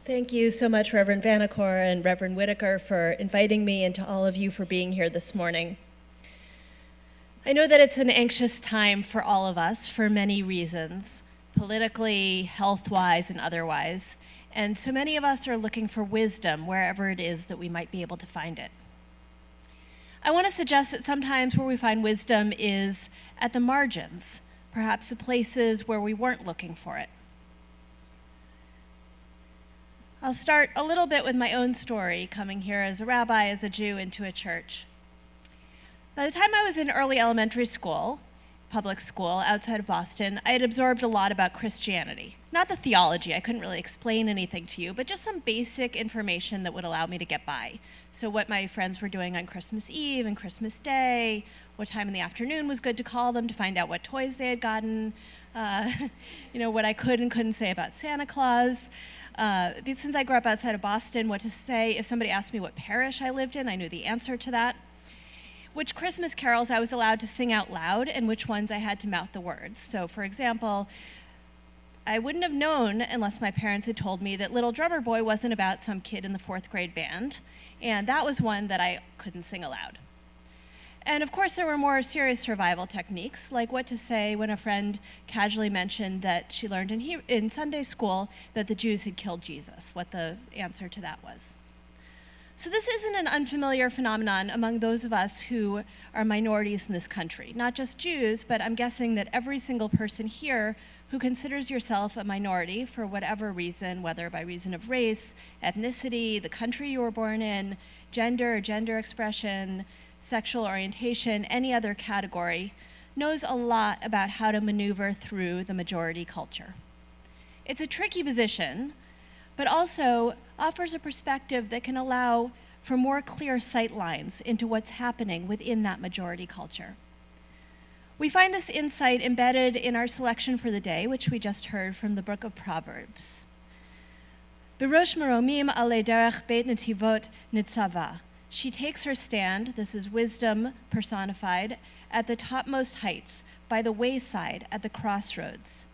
Thank you so much, Reverend Vanacore and Reverend Whitaker, for inviting me, and to all of you for being here this morning. I know that it's an anxious time for all of us for many reasons, politically, health-wise, and otherwise. And so many of us are looking for wisdom wherever it is that we might be able to find it. I want to suggest that sometimes where we find wisdom is at the margins, perhaps the places where we weren't looking for it. I'll start a little bit with my own story, coming here as a rabbi, as a Jew, into a church. By the time I was in early elementary school, public school, outside of Boston, I had absorbed a lot about Christianity. Not the theology, I couldn't really explain anything to you, but just some basic information that would allow me to get by. So what my friends were doing on Christmas Eve and Christmas Day, what time in the afternoon was good to call them to find out what toys they had gotten, what I could and couldn't say about Santa Claus. Since I grew up outside of Boston, what to say if somebody asked me what parish I lived in, I knew the answer to that. Which Christmas carols I was allowed to sing out loud and which ones I had to mouth the words. So for example, I wouldn't have known unless my parents had told me that Little Drummer Boy wasn't about some kid in the 4th grade band, and that was one that I couldn't sing aloud. And of course, there were more serious survival techniques, like what to say when a friend casually mentioned that she learned in Sunday school that the Jews had killed Jesus, what the answer to that was. So this isn't an unfamiliar phenomenon among those of us who are minorities in this country, not just Jews, but I'm guessing that every single person here who considers yourself a minority for whatever reason, whether by reason of race, ethnicity, the country you were born in, gender or gender expression, sexual orientation, any other category, knows a lot about how to maneuver through the majority culture. It's a tricky position, but also offers a perspective that can allow for more clear sight lines into what's happening within that majority culture. We find this insight embedded in our selection for the day, which we just heard from the book of Proverbs. Birosh maromim ale derech beit netivot nitzava. She takes her stand, this is wisdom personified, at the topmost heights, by the wayside at the crossroads.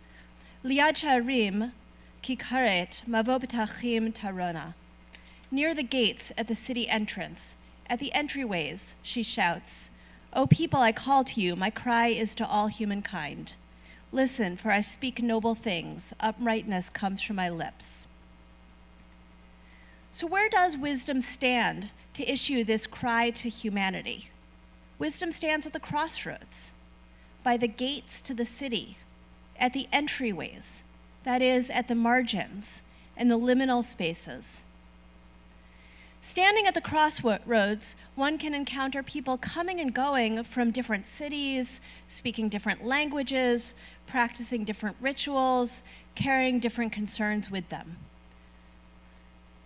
Liad sharim kikaret mavobetachim tarona. Near the gates at the city entrance, at the entryways, she shouts, "O people, I call to you, my cry is to all humankind. Listen, for I speak noble things, uprightness comes from my lips." So where does wisdom stand to issue this cry to humanity? Wisdom stands at the crossroads, by the gates to the city, at the entryways, that is, at the margins and the liminal spaces. Standing at the crossroads, one can encounter people coming and going from different cities, speaking different languages, practicing different rituals, carrying different concerns with them.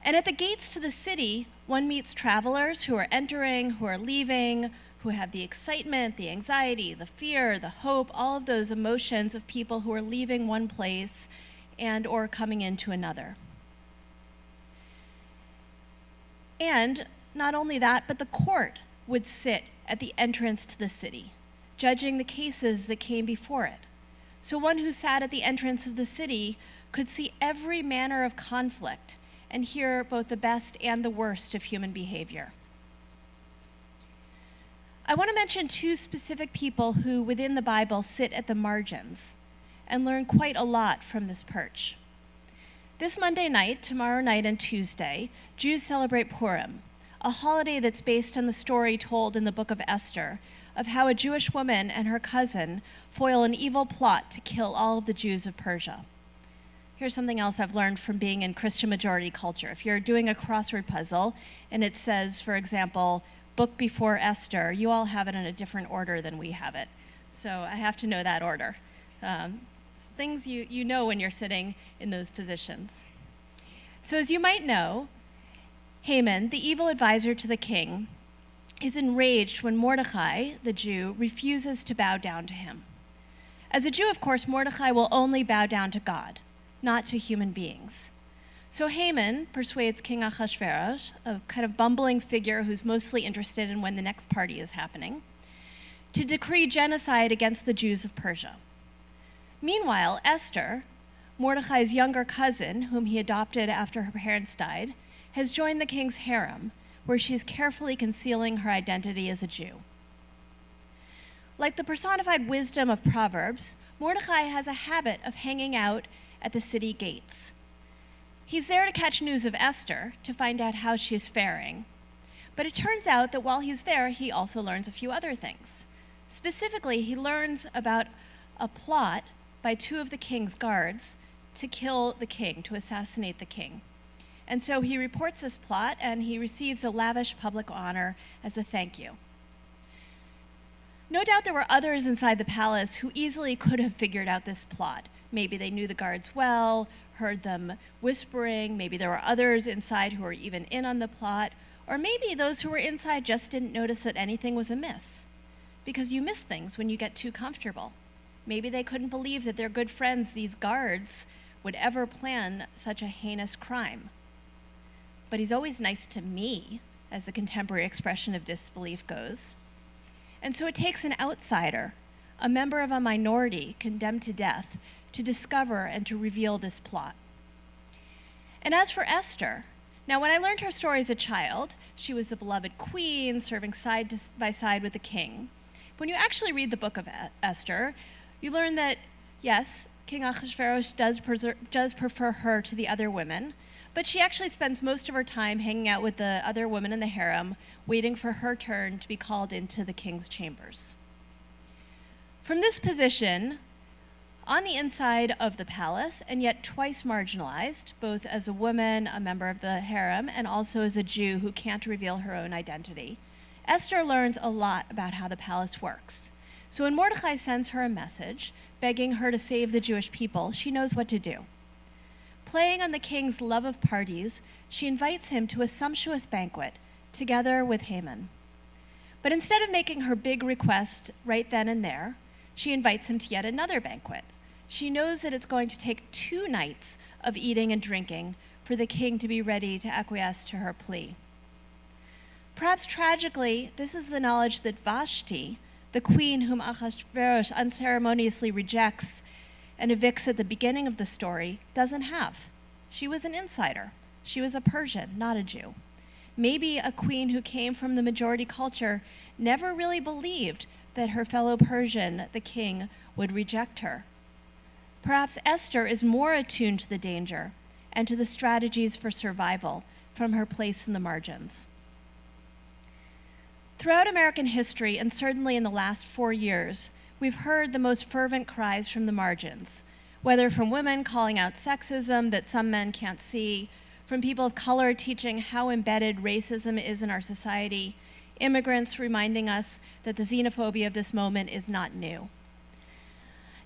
And at the gates to the city, one meets travelers who are entering, who are leaving, who have the excitement, the anxiety, the fear, the hope, all of those emotions of people who are leaving one place and or coming into another. And not only that, but the court would sit at the entrance to the city, judging the cases that came before it. So one who sat at the entrance of the city could see every manner of conflict and hear both the best and the worst of human behavior. I want to mention two specific people who, within the Bible, sit at the margins and learn quite a lot from this perch. This Monday night, tomorrow night, and Tuesday, Jews celebrate Purim, a holiday that's based on the story told in the book of Esther of how a Jewish woman and her cousin foil an evil plot to kill all of the Jews of Persia. Here's something else I've learned from being in Christian majority culture. If you're doing a crossword puzzle and it says, for example, book before Esther, you all have it in a different order than we have it. So I have to know that order. Things you know when you're sitting in those positions. So as you might know, Haman, the evil advisor to the king, is enraged when Mordecai, the Jew, refuses to bow down to him. As a Jew, of course, Mordecai will only bow down to God, not to human beings. So Haman persuades King Ahasuerus, a kind of bumbling figure who's mostly interested in when the next party is happening, to decree genocide against the Jews of Persia. Meanwhile, Esther, Mordecai's younger cousin, whom he adopted after her parents died, has joined the king's harem, where she is carefully concealing her identity as a Jew. Like the personified wisdom of Proverbs, Mordecai has a habit of hanging out at the city gates. He's there to catch news of Esther, to find out how she's faring. But it turns out that while he's there, he also learns a few other things. Specifically, he learns about a plot by two of the king's guards to kill the king, to assassinate the king. And so he reports this plot, and he receives a lavish public honor as a thank you. No doubt there were others inside the palace who easily could have figured out this plot. Maybe they knew the guards well, heard them whispering. Maybe there were others inside who were even in on the plot. Or maybe those who were inside just didn't notice that anything was amiss. Because you miss things when you get too comfortable. Maybe they couldn't believe that their good friends, these guards, would ever plan such a heinous crime. But he's always nice to me, as the contemporary expression of disbelief goes. And so it takes an outsider, a member of a minority condemned to death, to discover and to reveal this plot. And as for Esther, now when I learned her story as a child, she was the beloved queen serving side by side with the king. When you actually read the book of Esther, you learn that, yes, King Ahasuerus does prefer her to the other women, but she actually spends most of her time hanging out with the other women in the harem, waiting for her turn to be called into the king's chambers. From this position, on the inside of the palace, and yet twice marginalized, both as a woman, a member of the harem, and also as a Jew who can't reveal her own identity, Esther learns a lot about how the palace works. So when Mordecai sends her a message, begging her to save the Jewish people, she knows what to do. Playing on the king's love of parties, she invites him to a sumptuous banquet, together with Haman. But instead of making her big request right then and there, she invites him to yet another banquet. She knows that it's going to take 2 nights of eating and drinking for the king to be ready to acquiesce to her plea. Perhaps tragically, this is the knowledge that Vashti, the queen whom Ahasuerus unceremoniously rejects and evicts at the beginning of the story, doesn't have. She was an insider. She was a Persian, not a Jew. Maybe a queen who came from the majority culture never really believed that her fellow Persian, the king, would reject her. Perhaps Esther is more attuned to the danger and to the strategies for survival from her place in the margins. Throughout American history, and certainly in the last 4 years, we've heard the most fervent cries from the margins, whether from women calling out sexism that some men can't see, from people of color teaching how embedded racism is in our society, immigrants reminding us that the xenophobia of this moment is not new.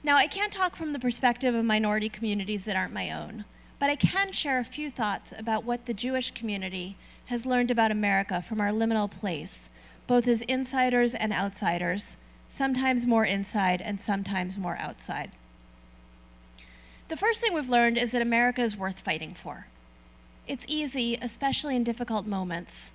Now, I can't talk from the perspective of minority communities that aren't my own, but I can share a few thoughts about what the Jewish community has learned about America from our liminal place, both as insiders and outsiders, sometimes more inside and sometimes more outside. The first thing we've learned is that America is worth fighting for. It's easy, especially in difficult moments,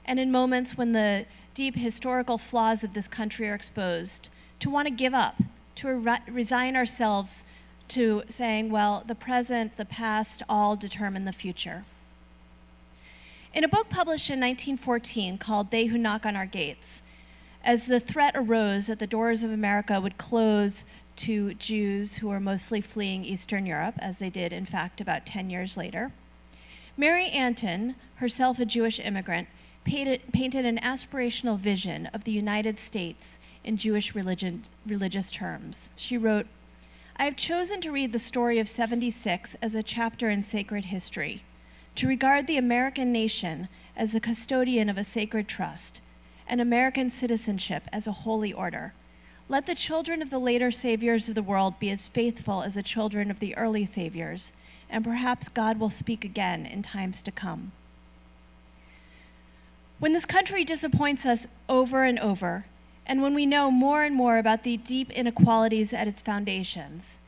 and in moments when the deep historical flaws of this country are exposed, to want to give up, to resign ourselves to saying, well, the present, the past, all determine the future. In a book published in 1914 called They Who Knock on Our Gates, as the threat arose that the doors of America would close to Jews who were mostly fleeing Eastern Europe, as they did, in fact, about 10 years later, Mary Anton, herself a Jewish immigrant, painted an aspirational vision of the United States in Jewish religious terms. She wrote, "I have chosen to read the story of 76 as a chapter in sacred history, to regard the American nation as a custodian of a sacred trust, and American citizenship as a holy order. Let the children of the later saviors of the world be as faithful as the children of the early saviors, and perhaps God will speak again in times to come." When this country disappoints us over and over, and when we know more and more about the deep inequalities at its foundations,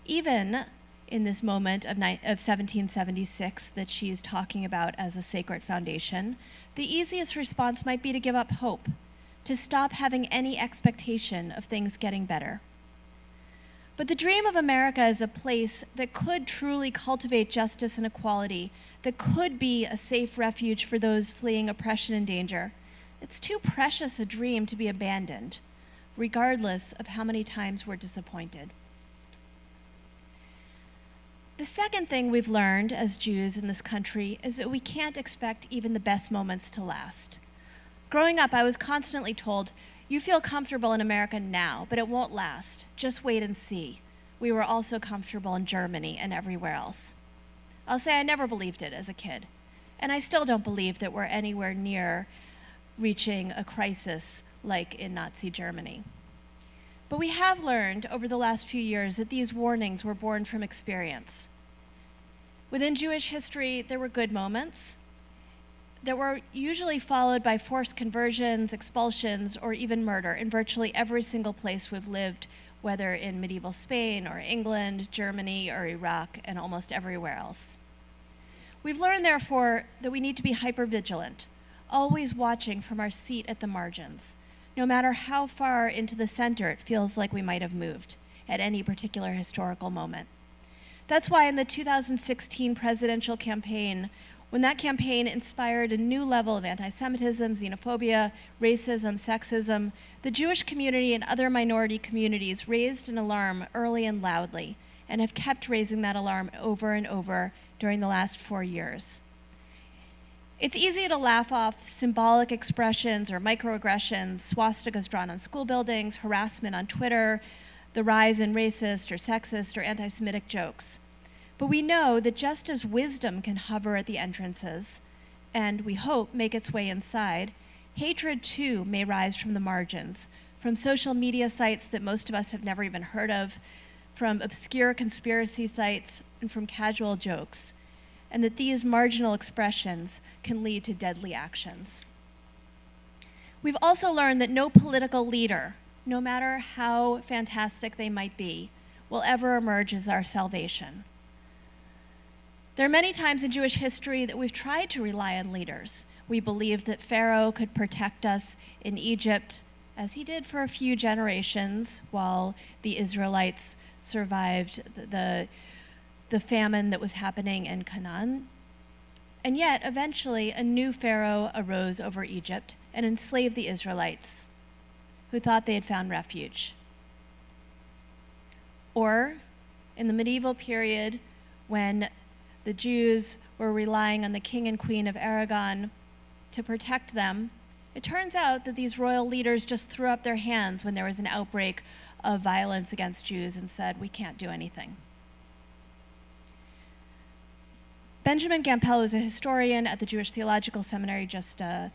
even in this moment of 1776 that she is talking about as a sacred foundation, the easiest response might be to give up hope, to stop having any expectation of things getting better. But the dream of America as a place that could truly cultivate justice and equality, that could be a safe refuge for those fleeing oppression and danger, it's too precious a dream to be abandoned, regardless of how many times we're disappointed. The second thing we've learned as Jews in this country is that we can't expect even the best moments to last. Growing up, I was constantly told, "You feel comfortable in America now, but it won't last. Just wait and see." We were also comfortable in Germany and everywhere else. I'll say I never believed it as a kid, and I still don't believe that we're anywhere near reaching a crisis like in Nazi Germany. But we have learned over the last few years that these warnings were born from experience. Within Jewish history, there were good moments that were usually followed by forced conversions, expulsions, or even murder in virtually every single place we've lived, whether in medieval Spain or England, Germany, or Iraq, and almost everywhere else. We've learned, therefore, that we need to be hypervigilant, always watching from our seat at the margins, no matter how far into the center it feels like we might have moved at any particular historical moment. That's why in the 2016 presidential campaign, when that campaign inspired a new level of anti-Semitism, xenophobia, racism, sexism, the Jewish community and other minority communities raised an alarm early and loudly, and have kept raising that alarm over and over during the last 4 years. It's easy to laugh off symbolic expressions or microaggressions, swastikas drawn on school buildings, harassment on Twitter, the rise in racist or sexist or anti-Semitic jokes. But we know that just as wisdom can hover at the entrances, and we hope make its way inside, hatred too may rise from the margins, from social media sites that most of us have never even heard of, from obscure conspiracy sites, and from casual jokes, and that these marginal expressions can lead to deadly actions. We've also learned that no political leader, no matter how fantastic they might be, will ever emerge as our salvation. There are many times in Jewish history that we've tried to rely on leaders. We believed that Pharaoh could protect us in Egypt, as he did for a few generations while the Israelites survived the famine that was happening in Canaan. And yet, eventually, a new Pharaoh arose over Egypt and enslaved the Israelites, who thought they had found refuge. Or, in the medieval period, when the Jews were relying on the king and queen of Aragon to protect them, it turns out that these royal leaders just threw up their hands when there was an outbreak of violence against Jews and said, "We can't do anything." Benjamin Gampel, who's a historian at the Jewish Theological Seminary just a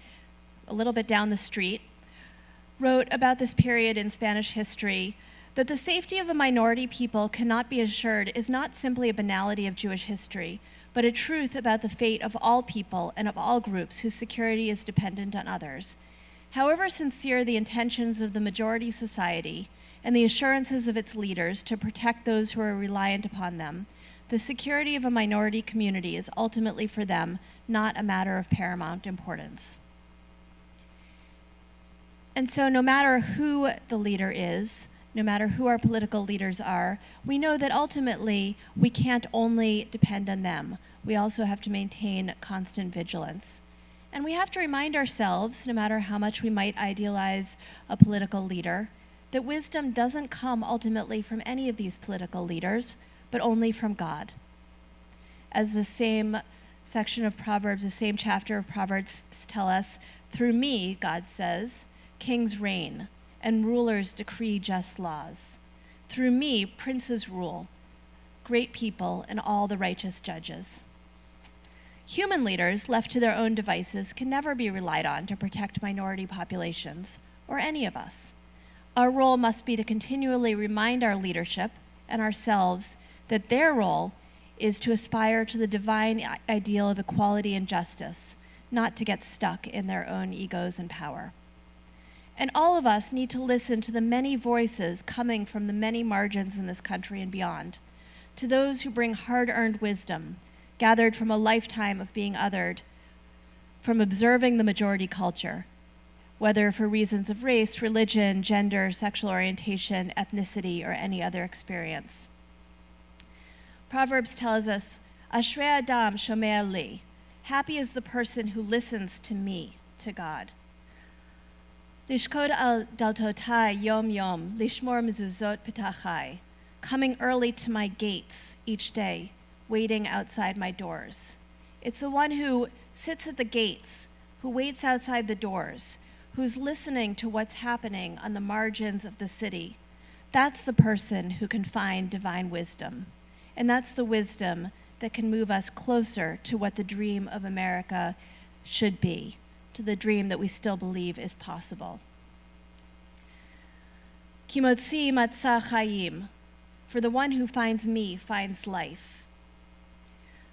little bit down the street, wrote about this period in Spanish history that the safety of a minority people cannot be assured is not simply a banality of Jewish history, but a truth about the fate of all people and of all groups whose security is dependent on others. However sincere the intentions of the majority society and the assurances of its leaders to protect those who are reliant upon them, the security of a minority community is ultimately for them not a matter of paramount importance. And so no matter who the leader is, no matter who our political leaders are, we know that ultimately we can't only depend on them. We also have to maintain constant vigilance. And we have to remind ourselves, no matter how much we might idealize a political leader, that wisdom doesn't come ultimately from any of these political leaders, but only from God. As the same section of Proverbs, the same chapter of Proverbs tell us, "Through me," God says, "kings reign, and rulers decree just laws. Through me, princes rule, great people and all the righteous judges." Human leaders, left to their own devices, can never be relied on to protect minority populations, or any of us. Our role must be to continually remind our leadership and ourselves that their role is to aspire to the divine ideal of equality and justice, not to get stuck in their own egos and power. And all of us need to listen to the many voices coming from the many margins in this country and beyond, to those who bring hard-earned wisdom, gathered from a lifetime of being othered, from observing the majority culture, whether for reasons of race, religion, gender, sexual orientation, ethnicity, or any other experience. Proverbs tells us, Ashrei Adam shomea li, happy is the person who listens to me, to God. Lishkod al daltotai yom yom, lishmor mezuzot petachai, coming early to my gates each day, waiting outside my doors. It's the one who sits at the gates, who waits outside the doors, who's listening to what's happening on the margins of the city. That's the person who can find divine wisdom. And that's the wisdom that can move us closer to what the dream of America should be, to the dream that we still believe is possible. Kimotzi matzah chayim, for the one who finds me finds life.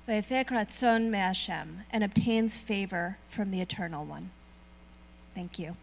Vayefek ratzon me'Hashem, and obtains favor from the Eternal One. Thank you.